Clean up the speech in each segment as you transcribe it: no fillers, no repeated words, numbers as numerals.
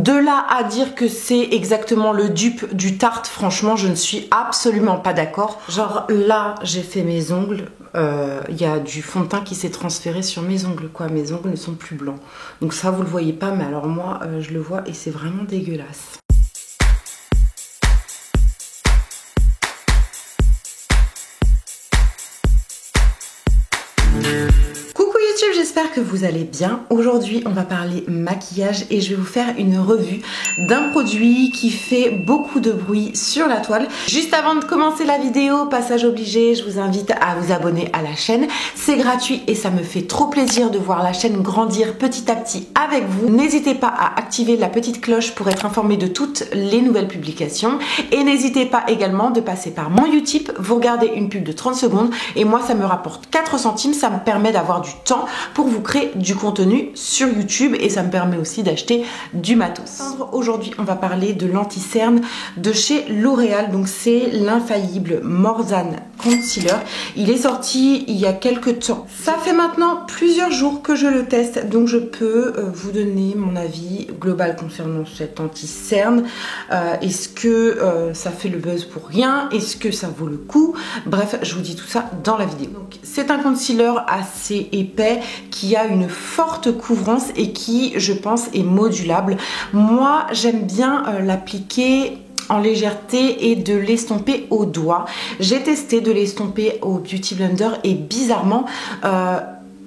De là à dire que c'est exactement le dupe du Tarte, franchement je ne suis absolument pas d'accord. Genre là j'ai fait mes ongles, il y a du fond de teint qui s'est transféré sur mes ongles quoi, mes ongles ne sont plus blancs. Donc ça vous le voyez pas mais alors moi je le vois et c'est vraiment dégueulasse. J'espère que vous allez bien. Aujourd'hui on va parler maquillage et je vais vous faire une revue d'un produit qui fait beaucoup de bruit sur la toile. Juste avant de commencer la vidéo, passage obligé, je vous invite à vous abonner à la chaîne. C'est gratuit et ça me fait trop plaisir de voir la chaîne grandir petit à petit avec vous. N'hésitez pas à activer la petite cloche pour être informé de toutes les nouvelles publications et n'hésitez pas également de passer par mon Utip. Vous regardez une pub de 30 secondes et moi ça me rapporte 4 centimes, ça me permet d'avoir du temps pour vous créer du contenu sur YouTube et ça me permet aussi d'acheter du matos. Aujourd'hui on va parler de l'anti-cerne de chez L'Oréal, donc c'est l'infaillible Morzane Concealer. Il est sorti il y a quelques temps. Ça fait maintenant plusieurs jours que je le teste, donc je peux vous donner mon avis global concernant cet anti-cerne. Est-ce que ça fait le buzz pour rien? Est-ce que ça vaut le coup? Bref, je vous dis tout ça dans la vidéo. Donc c'est un concealer assez épais qui a une forte couvrance et qui, je pense, est modulable. Moi, j'aime bien l'appliquer en légèreté et de l'estomper au doigt. J'ai testé de l'estomper au Beauty Blender et bizarrement,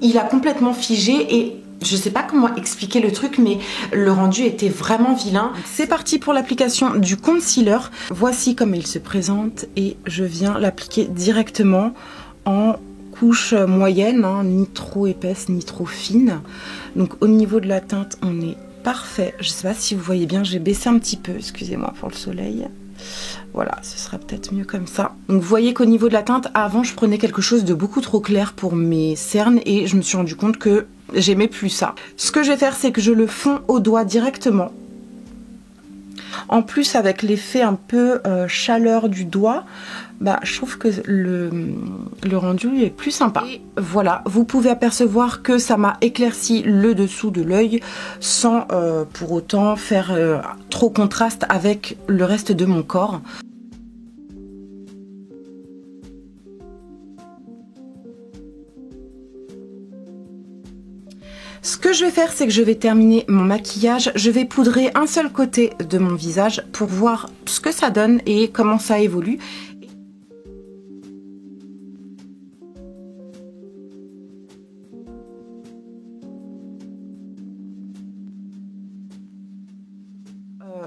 il a complètement figé et je sais pas comment expliquer le truc mais le rendu était vraiment vilain. C'est parti pour l'application du concealer. Voici comment il se présente et je viens l'appliquer directement en couche moyenne, hein, ni trop épaisse ni trop fine. Donc au niveau de la teinte on est parfait. Je sais pas si vous voyez bien, j'ai baissé un petit peu, excusez-moi pour le soleil. Voilà, ce sera peut-être mieux comme ça. Donc vous voyez qu'au niveau de la teinte, avant je prenais quelque chose de beaucoup trop clair pour mes cernes et je me suis rendu compte que j'aimais plus ça. Ce que je vais faire c'est que je le fonds au doigt directement. En plus avec l'effet un peu chaleur du doigt, bah, je trouve que le rendu est plus sympa. Et voilà, vous pouvez apercevoir que ça m'a éclairci le dessous de l'œil sans pour autant faire trop contraste avec le reste de mon corps. Ce que je vais faire, c'est que je vais terminer mon maquillage. Je vais poudrer un seul côté de mon visage pour voir ce que ça donne et comment ça évolue.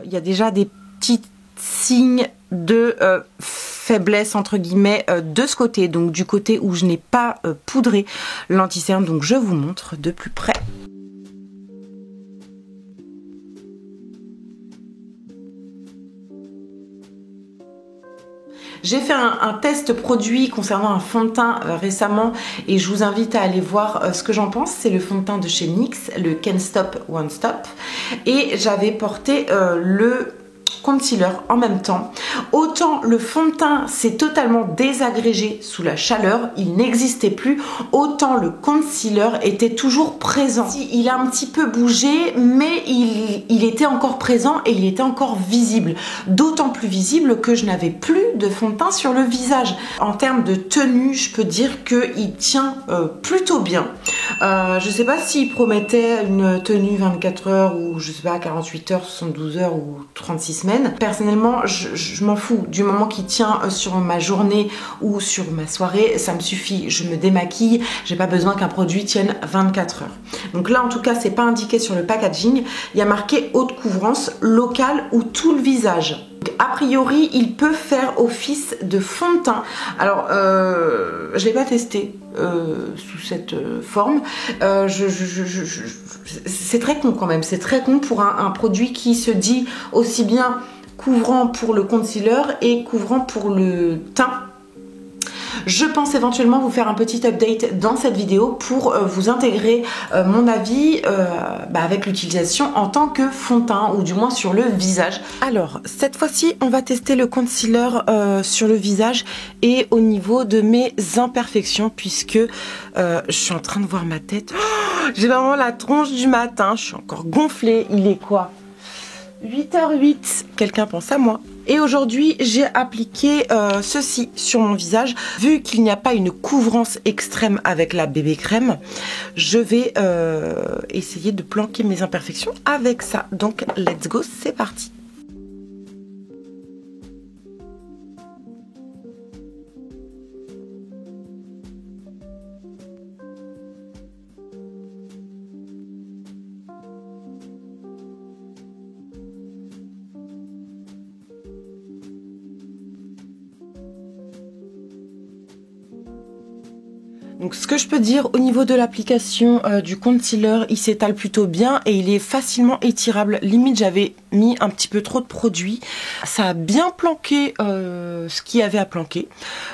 Il y a déjà des petits signes de faiblesse entre guillemets de ce côté, donc du côté où je n'ai pas poudré l'anti-cerne, donc je vous montre de plus près. J'ai fait un test produit concernant un fond de teint récemment et je vous invite à aller voir ce que j'en pense. C'est le fond de teint de chez NYX, le Can't Stop Won't Stop, et j'avais porté le concealer en même temps. Autant le fond de teint s'est totalement désagrégé sous la chaleur, il n'existait plus, autant le concealer était toujours présent. Il a un petit peu bougé mais il était encore présent et il était encore visible, d'autant plus visible que je n'avais plus de fond de teint sur le visage. En termes de tenue, je peux dire qu'il tient plutôt bien. Je sais pas s'il promettait une tenue 24 heures ou je sais pas 48 heures, 72 heures ou 36 semaines. Personnellement, je m'en fous. Du moment qu'il tient sur ma journée ou sur ma soirée, ça me suffit. Je me démaquille, j'ai pas besoin qu'un produit tienne 24 heures. Donc là, en tout cas, c'est pas indiqué sur le packaging. Il y a marqué haute couvrance, locale ou tout le visage. Donc, a priori, il peut faire office de fond de teint. Alors, je l'ai pas testé sous cette forme. C'est très con quand même. C'est très con pour un produit qui se dit aussi bien couvrant pour le concealer et couvrant pour le teint. Je pense éventuellement vous faire un petit update dans cette vidéo pour vous intégrer mon avis avec l'utilisation en tant que fond de teint ou du moins sur le visage. Alors cette fois-ci on va tester le concealer sur le visage et au niveau de mes imperfections puisque je suis en train de voir ma tête. Oh, j'ai vraiment la tronche du matin, je suis encore gonflée. Il est quoi? 8h08, quelqu'un pense à moi. Et aujourd'hui, j'ai appliqué ceci sur mon visage. Vu qu'il n'y a pas une couvrance extrême avec la bébé crème, je vais essayer de planquer mes imperfections avec ça. Donc, let's go, c'est parti. Donc ce que je peux dire au niveau de l'application du concealer, il s'étale plutôt bien et il est facilement étirable. Limite j'avais mis un petit peu trop de produit. Ça a bien planqué ce qu'il y avait à planquer.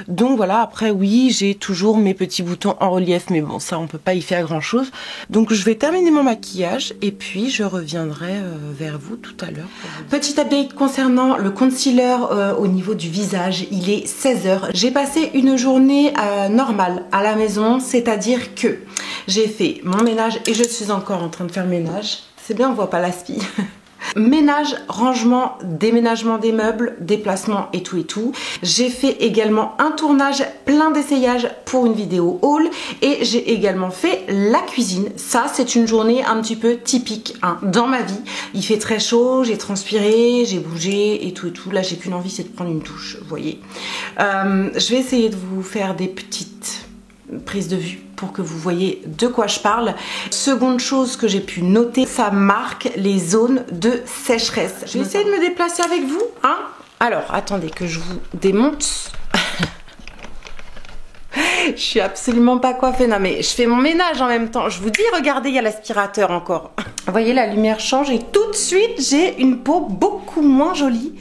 Donc voilà, après oui, j'ai toujours mes petits boutons en relief, mais bon ça on peut pas y faire grand chose. Donc je vais terminer mon maquillage et puis je reviendrai vers vous tout à l'heure. Petit update concernant le concealer au niveau du visage, il est 16h. J'ai passé une journée normale à la maison. C'est-à-dire que j'ai fait mon ménage et je suis encore en train de faire le ménage. C'est bien, on voit pas l'aspi. Ménage, rangement, déménagement des meubles, déplacement et tout. J'ai fait également un tournage plein d'essayages pour une vidéo haul et j'ai également fait la cuisine. Ça, c'est une journée un petit peu typique hein, dans ma vie. Il fait très chaud, j'ai transpiré, j'ai bougé et tout. Là, j'ai qu'une envie, c'est de prendre une douche, vous voyez. Je vais essayer de vous faire des petites prise de vue pour que vous voyez de quoi je parle. Seconde chose que j'ai pu noter, ça marque les zones de sécheresse. Je vais essayer de me déplacer avec vous, hein. Alors, attendez que je vous démonte. Je suis absolument pas coiffée, non mais je fais mon ménage en même temps. Je vous dis, regardez, il y a l'aspirateur encore. Vous voyez, la lumière change et tout de suite, j'ai une peau beaucoup moins jolie.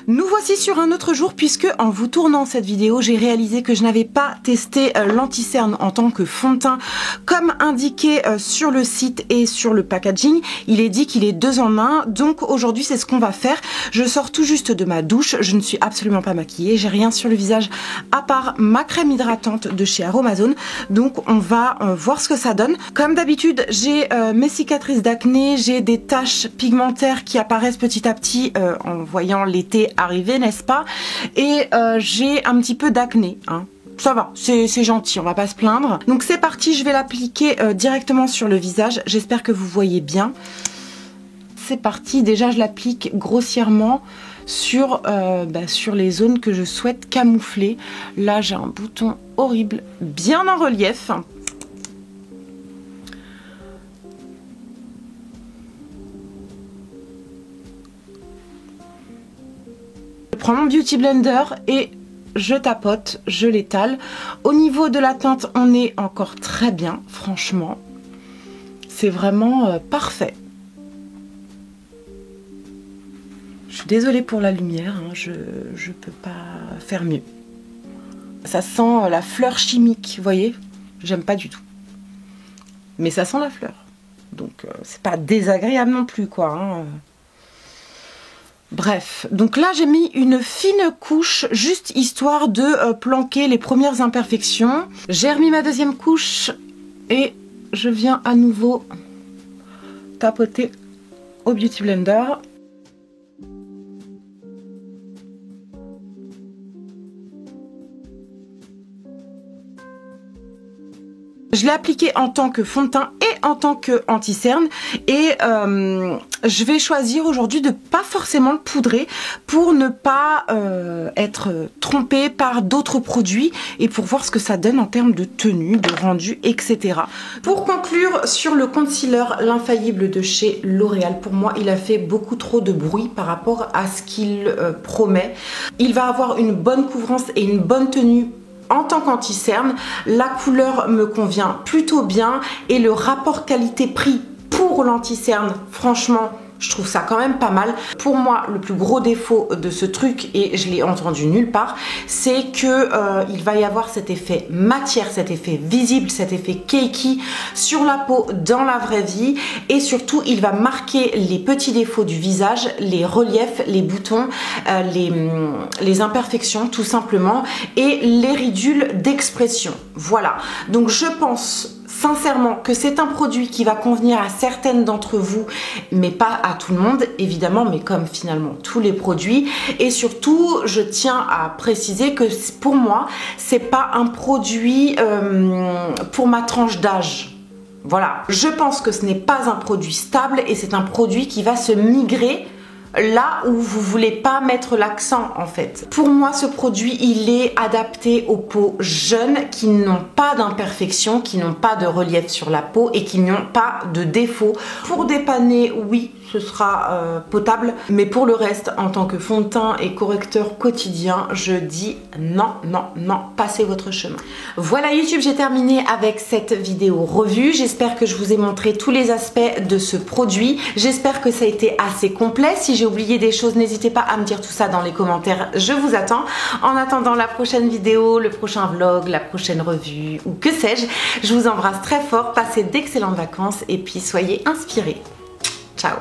Nous voici sur un autre jour puisque en vous tournant cette vidéo, j'ai réalisé que je n'avais pas testé l'anti-cerne en tant que fond de teint comme indiqué sur le site et sur le packaging. Il est dit qu'il est 2 en 1, donc aujourd'hui c'est ce qu'on va faire. Je sors tout juste de ma douche, je ne suis absolument pas maquillée, j'ai rien sur le visage à part ma crème hydratante de chez Aromazone. Donc on va voir ce que ça donne. Comme d'habitude, j'ai mes cicatrices d'acné, j'ai des taches pigmentaires qui apparaissent petit à petit en voyant l'été arrivé, n'est-ce pas? Et j'ai un petit peu d'acné, hein. Ça va, c'est gentil, on va pas se plaindre. Donc c'est parti, je vais l'appliquer directement sur le visage. J'espère que vous voyez bien. C'est parti, déjà je l'applique grossièrement sur les zones que je souhaite camoufler. Là j'ai un bouton horrible, bien en relief. Je prends mon Beauty Blender et je tapote, je l'étale. Au niveau de la teinte, on est encore très bien, franchement. C'est vraiment parfait. Je suis désolée pour la lumière, hein, je peux pas faire mieux. Ça sent la fleur chimique, vous voyez? J'aime pas du tout. Mais ça sent la fleur. Donc c'est pas désagréable non plus, quoi. Hein. Bref, donc là j'ai mis une fine couche juste histoire de planquer les premières imperfections. J'ai remis ma deuxième couche et je viens à nouveau tapoter au Beauty Blender. Je l'ai appliqué en tant que fond de teint et en tant que anti-cerne et je vais choisir aujourd'hui de pas forcément le poudrer pour ne pas être trompée par d'autres produits et pour voir ce que ça donne en termes de tenue, de rendu, etc. Pour conclure sur le concealer l'infaillible de chez L'Oréal, pour moi il a fait beaucoup trop de bruit par rapport à ce qu'il promet. Il va avoir une bonne couvrance et une bonne tenue en tant qu'anti-cerne, la couleur me convient plutôt bien et le rapport qualité-prix pour l'anti-cerne, franchement, je trouve ça quand même pas mal. Pour moi, le plus gros défaut de ce truc, et je l'ai entendu nulle part, c'est que il va y avoir cet effet matière, cet effet visible, cet effet cakey sur la peau dans la vraie vie. Et surtout, il va marquer les petits défauts du visage, les reliefs, les boutons, les imperfections tout simplement, et les ridules d'expression. Voilà. Donc je pense sincèrement que c'est un produit qui va convenir à certaines d'entre vous, mais pas à tout le monde, évidemment, mais comme finalement tous les produits. Et surtout, je tiens à préciser que pour moi, c'est pas un produit pour ma tranche d'âge. Voilà, je pense que ce n'est pas un produit stable et c'est un produit qui va se migrer là où vous voulez pas mettre l'accent en fait. Pour moi, ce produit, il est adapté aux peaux jeunes qui n'ont pas d'imperfections, qui n'ont pas de relief sur la peau et qui n'ont pas de défauts. Pour dépanner, oui, ce sera potable, mais pour le reste, en tant que fond de teint et correcteur quotidien, je dis non, non, non, passez votre chemin. Voilà YouTube, j'ai terminé avec cette vidéo revue. J'espère que je vous ai montré tous les aspects de ce produit. J'espère que ça a été assez complet. Si j'ai oublié des choses, n'hésitez pas à me dire tout ça dans les commentaires, je vous attends. En attendant la prochaine vidéo, le prochain vlog, la prochaine revue ou que sais-je, je vous embrasse très fort, passez d'excellentes vacances et puis soyez inspirés. Ciao!